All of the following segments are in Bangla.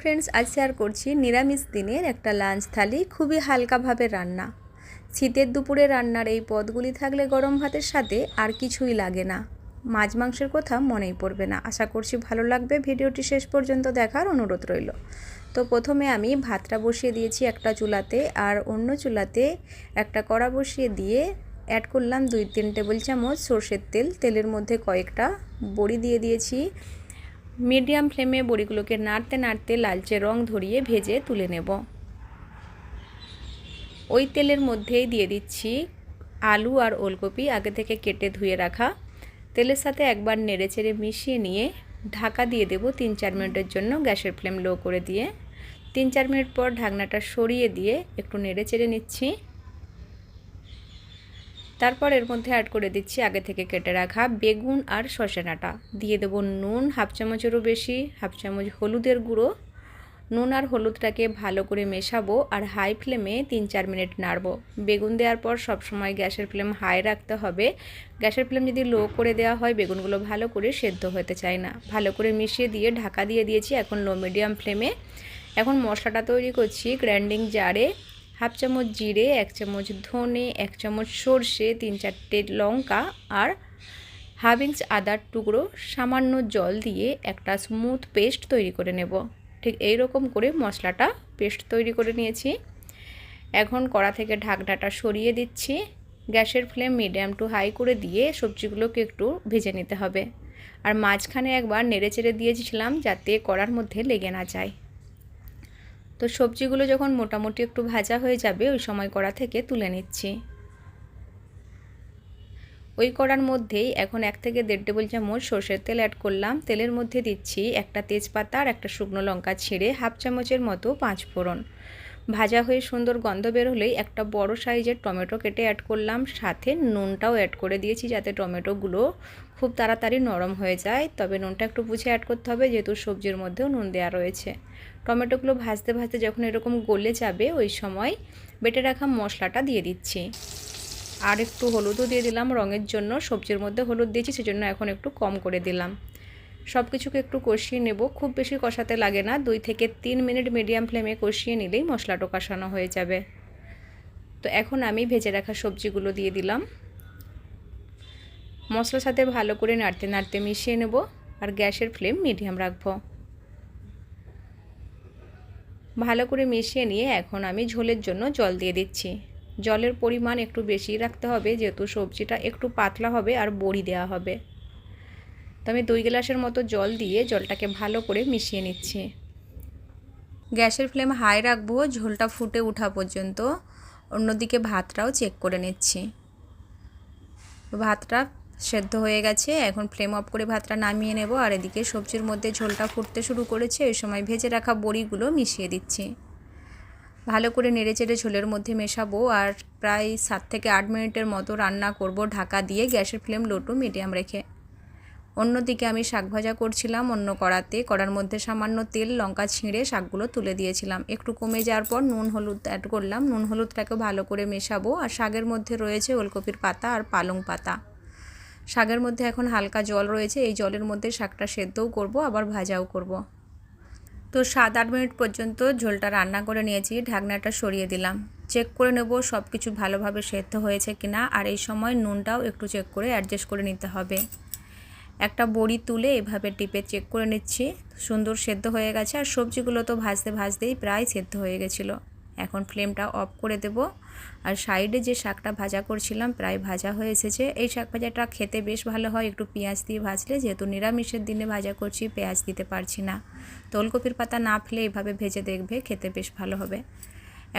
ফ্রেন্ডস, আজ শেয়ার করছি নিরামিষ দিনের একটা লাঞ্চ থালি, খুবই হালকাভাবে রান্না। শীতের দুপুরে রান্নার এই পদগুলি থাকলে গরম ভাতের সাথে আর কিছুই লাগে না। মাছ মাংসের কথা মনেই পড়বে না। আশা করছি ভালো লাগবে। ভিডিওটি শেষ পর্যন্ত দেখার অনুরোধ রইল। তো প্রথমে আমি ভাতটা বসিয়ে দিয়েছি একটা চুলাতে, আর অন্য চুলাতে একটা কড়া বসিয়ে দিয়ে অ্যাড করলাম 2-3 টেবিল চামচ সর্ষের তেল। তেলের মধ্যে কয়েকটা বড়ি দিয়ে দিয়েছি। মিডিয়াম ফ্লেমে বড়িগুলোকে নাড়তে নাড়তে লালচে রং ধরিয়ে ভেজে তুলে নেব। ওই তেলের মধ্যেই দিয়ে দিচ্ছি আলু আর ওলকপি আগে থেকে কেটে ধুয়ে রাখা। তেলের সাথে একবার নেড়েচেড়ে মিশিয়ে নিয়ে ঢাকা দিয়ে দেব 3-4 মিনিটের জন্য, গ্যাসের ফ্লেম লো করে দিয়ে। 3-4 মিনিট পর ঢাকনাটা সরিয়ে দিয়ে একটু নেড়েচেড়ে নিচ্ছি। তারপর এর মধ্যে অ্যাড করে দিচ্ছি আগে থেকে কেটে রাখা বেগুন আর সরষে ডাঁটা। দিয়ে দেবো নুন, হাফ চামচেরও বেশি, হাফ চামচ হলুদের গুঁড়ো। নুন আর হলুদটাকে ভালো করে মেশাবো আর হাই ফ্লেমে 3-4 মিনিট নাড়বো। বেগুন দেওয়ার পর সবসময় গ্যাসের ফ্লেম হাই রাখতে হবে। গ্যাসের ফ্লেম যদি লো করে দেওয়া হয় বেগুনগুলো ভালো করে সেদ্ধ হতে চায় না। ভালো করে মিশিয়ে দিয়ে ঢাকা দিয়ে দিয়েছি এখন লো মিডিয়াম ফ্লেমে। এখন মশলাটা তৈরি করছি। গ্রাইন্ডিং জারে হাফ চামচ জিরে, 1 চামচ ধনে, 1 চামচ সর্ষে, 3-4টে লঙ্কা আর হাফ ইঞ্চ আদার টুকরো সামান্য জল দিয়ে একটা স্মুথ পেস্ট তৈরি করে নেব। ঠিক এই রকম করে মশলাটা পেস্ট তৈরি করে নিয়েছি। এখন কড়া থেকে ঢাকনাটা সরিয়ে দিচ্ছি। গ্যাসের ফ্লেম মিডিয়াম টু হাই করে দিয়ে সবজিগুলোকে একটু ভেজে নিতে হবে। আর মাঝখানে একবার নেড়েচেড়ে দিয়েছিলাম যাতে কড়ার মধ্যে লেগে না যায়। তো সবজিগুলো যখন মোটামুটি একটু ভাজা হয়ে যাবে ওই সময় কড়া থেকে তুলে নিচ্ছি। ওই কড়ার মধ্যেই এখন 1 থেকে 1.5 টেবিল চামচ সরষের তেল অ্যাড করলাম। তেলের মধ্যে দিচ্ছি একটা তেজপাতা আর একটা শুকনো লঙ্কা ছিঁড়ে, হাফ চামচের মতো 5 ফোড়ন। ভাজা হয়ে সুন্দর গন্ধ বের হলেই একটা বড় সাইজের টমেটো কেটে অ্যাড করলাম। সাথে নুনটাও অ্যাড করে দিয়েছি যাতে টমেটোগুলো খুব তাড়াতাড়ি নরম হয়ে যায়। তবে নুনটা একটু বুঝে অ্যাড করতে হবে যেহেতু সবজির মধ্যেও নুন দেওয়া রয়েছে। টমেটোগুলো ভাজতে ভাজতে যখন এরকম গলে যাবে ওই সময় বেটে রাখা মশলাটা দিয়ে দিচ্ছি। আর একটু হলুদও দিয়ে দিলাম রঙের জন্য। সবজির মধ্যে হলুদ দিয়েছি সেজন্য এখন একটু কম করে দিলাম। সব কিছুকে একটু কষিয়ে নেব। খুব বেশি কষাতে লাগে না, 2 থেকে 3 মিনিট মিডিয়াম ফ্লেমে কষিয়ে নিলেই মশলাটা কষানো হয়ে যাবে। তো এখন আমি ভেজে রাখা সবজিগুলো দিয়ে দিলাম। মশলার সাথে ভালো করে নাড়তে নাড়তে মিশিয়ে নেব আর গ্যাসের ফ্লেম মিডিয়াম রাখবো। ভালো করে মিশিয়ে নিয়ে এখন আমি ঝোলের জন্য জল দিয়ে দিচ্ছি। জলের পরিমাণ একটু বেশি রাখতে হবে যেহেতু সবজিটা একটু পাতলা হবে আর বড়ি দেওয়া হবে। তো আমি 2 গ্লাসের মতো জল দিয়ে জলটাকে ভালো করে মিশিয়ে নিচ্ছি। গ্যাসের ফ্লেম হাই রাখবো ঝোলটা ফুটে ওঠা পর্যন্ত। অন্যদিকে ভাতটাও চেক করে নিচ্ছি। ভাতটা সেদ্ধ হয়ে গেছে। এখন ফ্লেম অফ করে ভাতটা নামিয়ে নেব। আর এদিকে সবজির মধ্যে ঝোলটা ফুটতে শুরু করেছে। ওই সময় ভেজে রাখা বড়িগুলো মিশিয়ে দিচ্ছি। ভালো করে নেড়েচেড়ে ঝোলের মধ্যে মেশাবো আর প্রায় 7 থেকে 8 মিনিটের মতো রান্না করব ঢাকা দিয়ে, গ্যাসের ফ্লেম লো টু মিডিয়াম রেখে। অন্যদিকে আমি শাক ভাজা করছিলাম অন্য কড়াতে। কড়ার মধ্যে সামান্য তেল, লঙ্কা ছিঁড়ে শাকগুলো তুলে দিয়েছিলাম। একটু কমে যাওয়ার পর নুন হলুদ অ্যাড করলাম। নুন হলুদটাকে ভালো করে মেশাবো। আর শাকের মধ্যে রয়েছে ওলকপির পাতা আর পালং পাতা। শাকের মধ্যে এখন হালকা জল রয়েছে, এই জলের মধ্যে শাকটা সেদ্ধও করব আবার ভাজাও করব। তো 7-8 মিনিট পর্যন্ত ঝোলটা রান্না করে নিয়েছি। ঢাকনাটা সরিয়ে দিলাম। চেক করে নেব সব কিছু ভালোভাবে সেদ্ধ হয়েছে কিনা। আর এই সময় নুনটাও একটু চেক করে অ্যাডজাস্ট করে নিতে হবে। একটা বড়ি তুলে এভাবে টিপে চেক করে নিচ্ছি। সুন্দর সেদ্ধ হয়ে গেছে আর সবজিগুলো তো ভাজতে ভাজতেই প্রায় সেদ্ধ হয়ে গেছিলো। এখন ফ্লেমটা অফ করে দেব। আর সাইডে যে শাকটা ভাজা করছিলাম প্রায় ভাজা হয়ে এসেছে। এই শাক ভাজাটা খেতে বেশ ভালো হয় একটু পেঁয়াজ দিয়ে ভাজলে, যেহেতু নিরামিষের দিনে ভাজা করছি পেঁয়াজ দিতে পারছি না। তো ওলকপির পাতা না ফেলে এভাবে ভেজে দেখবে, খেতে বেশ ভালো হবে।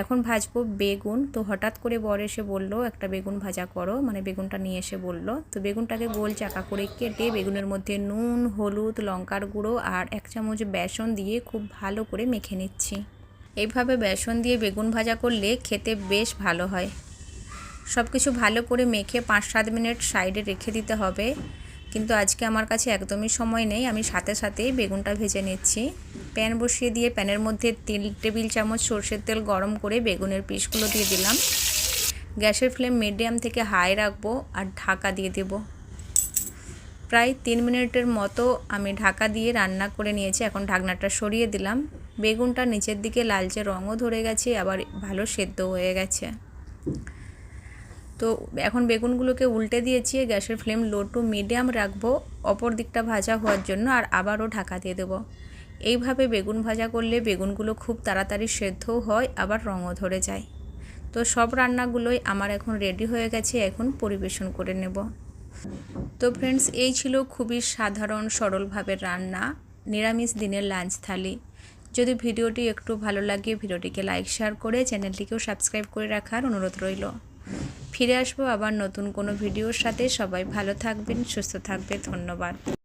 এখন ভাজবো বেগুন। তো হঠাৎ করে বর এসে বললো একটা বেগুন ভাজা করো, মানে বেগুনটা নিয়ে এসে বললো। তো বেগুনটাকে গোল চাকা করে কেটে বেগুনের মধ্যে নুন, হলুদ, লঙ্কার গুঁড়ো আর 1 চামচ বেসন দিয়ে খুব ভালো করে মেখে নিচ্ছি। এইভাবে বেসন দিয়ে বেগুন ভাজা করলে খেতে বেশ ভালো হয়। সব কিছু ভালো করে মেখে 5-7 মিনিট সাইডে রেখে দিতে হবে। কিন্তু আজকে আমার কাছে একদমই সময় নেই, আমি সাথে সাথেই বেগুনটা ভেজে নিচ্ছি। প্যান বসিয়ে দিয়ে প্যানের মধ্যে 3 টেবিল চামচ সরষের তেল গরম করে বেগুনের পিসগুলো দিয়ে দিলাম। গ্যাসের ফ্লেম মিডিয়াম থেকে হাই রাখবো আর ঢাকা দিয়ে দেব। প্রায় 3 মিনিটের মতো আমি ঢাকা দিয়ে রান্না করে নিয়েছি। এখন ঢাকনাটা সরিয়ে দিলাম। বেগুনটা নিচের দিকে লালচে রঙও ধরে গেছে, আবার ভালো সেদ্ধ হয়ে গেছে। তো এখন বেগুনগুলোকে উল্টে দিয়েছি, গ্যাসের ফ্লেম লো টু মিডিয়াম রাখবো অপর দিকটা ভাজা হওয়ার জন্য, আর আবারও ঢাকা দিয়ে দেবো। এইভাবে বেগুন ভাজা করলে বেগুনগুলো খুব তাড়াতাড়ি সেদ্ধও হয়, আবার রঙও ধরে যায়। তো সব রান্নাগুলোই আমার এখন রেডি হয়ে গেছে, এখন পরিবেশন করে নেব। তো ফ্রেন্ডস, এই ছিল খুবই সাধারণ সরলভাবে রান্না নিরামিষ দিনের লাঞ্চ থালি। যদি ভিডিওটি একটু ভালো লাগে ভিডিওটিকে লাইক শেয়ার করে চ্যানেলটিকেও সাবস্ক্রাইব করে রাখার অনুরোধ রইল। ফিরে আসবো আবার নতুন কোনো ভিডিওর সাথে। সবাই ভালো থাকবেন, সুস্থ থাকবেন। ধন্যবাদ।